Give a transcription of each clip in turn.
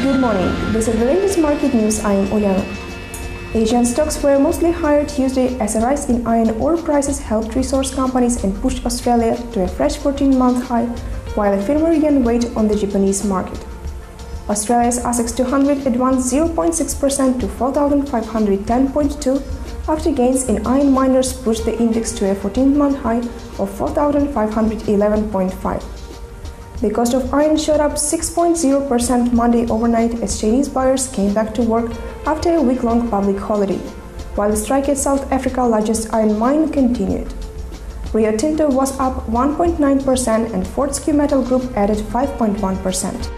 Good morning. This is the latest market news. I am Uliana. Asian stocks were mostly higher Tuesday as a rise in iron ore prices helped resource companies and pushed Australia to a fresh 14-month high, while a firmer yen weighed on the Japanese market. Australia's ASX 200 advanced 0.6% to 4,510.2 after gains in iron miners pushed the index to a 14-month high of 4,511.5. The cost of iron shot up 6.0% Monday overnight as Chinese buyers came back to work after a week-long public holiday, while the strike at South Africa's largest iron mine continued. Rio Tinto was up 1.9% and Fortescue Metal Group added 5.1%.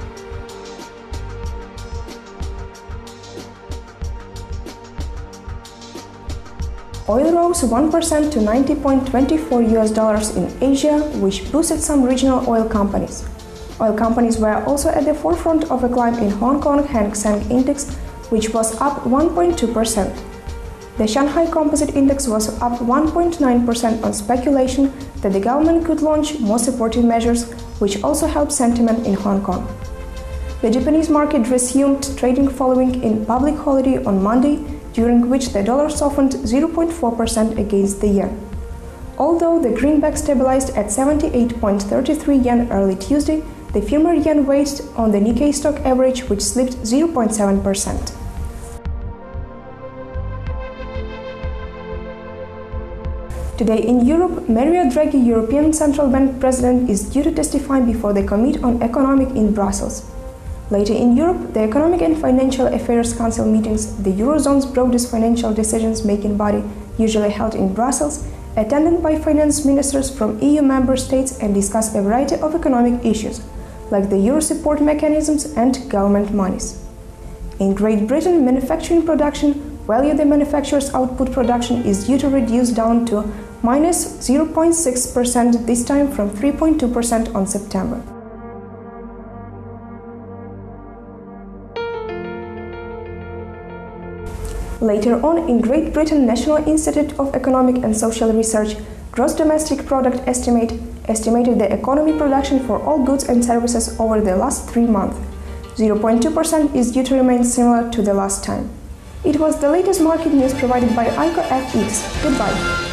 Oil rose 1% to $90.24 in Asia, which boosted some regional oil companies. Oil companies were also at the forefront of a climb in Hong Kong Hang Seng Index, which was up 1.2%. The Shanghai Composite Index was up 1.9% on speculation that the government could launch more supportive measures, which also helped sentiment in Hong Kong. The Japanese market resumed trading following a public holiday on Monday, during which the dollar softened 0.4% against the yen. Although the greenback stabilized at 78.33 yen early Tuesday, the firmer yen weighed on the Nikkei stock average, which slipped 0.7%. Today in Europe, Mario Draghi, European Central Bank President, is due to testify before the Committee on Economic in Brussels. Later in Europe, the Economic and Financial Affairs Council meetings, the Eurozone's broadest financial decisions-making body, usually held in Brussels, attended by finance ministers from EU member states and discuss a variety of economic issues, like the Euro support mechanisms and government monies. In Great Britain, manufacturing production, value the manufacturer's output production, is due to reduce down to minus 0.6% this time from 3.2% on September. Later on, in Great Britain, National Institute of Economic and Social Research Gross Domestic Product estimated the economy production for all goods and services over the last 3 months. 0.2% is due to remain similar to the last time. It was the latest market news provided by ICO FX. Goodbye.